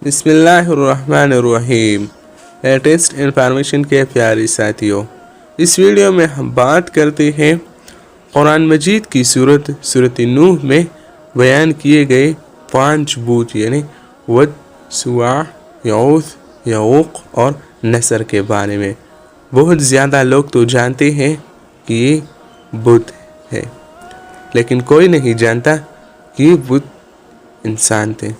بسم اللہ الرحمن الرحیم۔ لیٹسٹ انفارمیشن کے پیارے ساتھیوں، اس ویڈیو میں ہم بات کرتے ہیں قرآن مجید کی سورۃ نوح میں بیان کیے گئے 5 بت یعنی ود، سواع، یعوث، یعوق اور نصر کے بارے میں۔ بہت زیادہ لوگ تو جانتے ہیں کہ یہ بت ہے، لیکن کوئی نہیں جانتا کہ یہ بت انسان تھے۔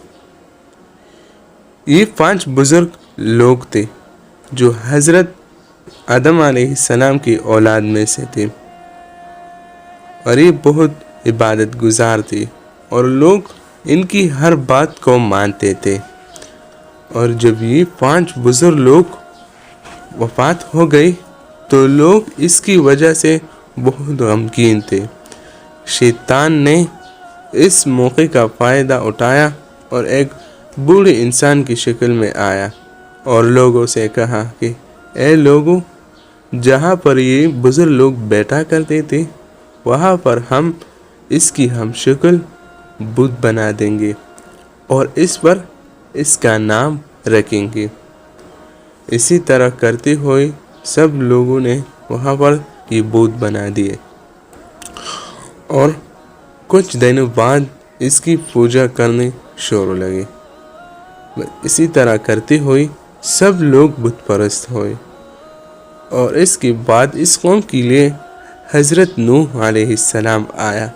یہ 5 بزرگ لوگ تھے جو حضرت آدم علیہ السلام کی اولاد میں سے تھے، اور یہ بہت عبادت گزار تھے اور لوگ ان کی ہر بات کو مانتے تھے۔ اور جب یہ 5 بزرگ لوگ وفات ہو گئی تو لوگ اس کی وجہ سے بہت غمگین تھے۔ شیطان نے اس موقع کا فائدہ اٹھایا اور ایک بوڑھے انسان کی شکل میں آیا اور لوگوں سے کہا کہ اے لوگوں، جہاں پر یہ بزرگ لوگ بیٹھا کرتے تھے وہاں پر ہم اس کی ہم شکل بت بنا دیں گے اور اس پر اس کا نام رکھیں گے۔ اسی طرح کرتے ہوئے سب لوگوں نے وہاں پر یہ بت بنا دیے، اور کچھ دنوں بعد اس کی پوجا کرنے شروع لگے۔ اسی طرح کرتے ہوئے سب لوگ بت پرست ہوئے، اور اس کے بعد اس قوم کے لیے حضرت نوح علیہ السلام آیا۔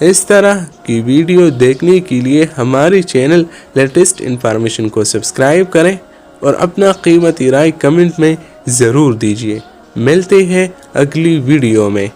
اس طرح کی ویڈیو دیکھنے کے لیے ہماری چینل لیٹسٹ انفارمیشن کو سبسکرائب کریں اور اپنا قیمتی رائے کمنٹ میں ضرور دیجیے۔ ملتے ہیں اگلی ویڈیو میں۔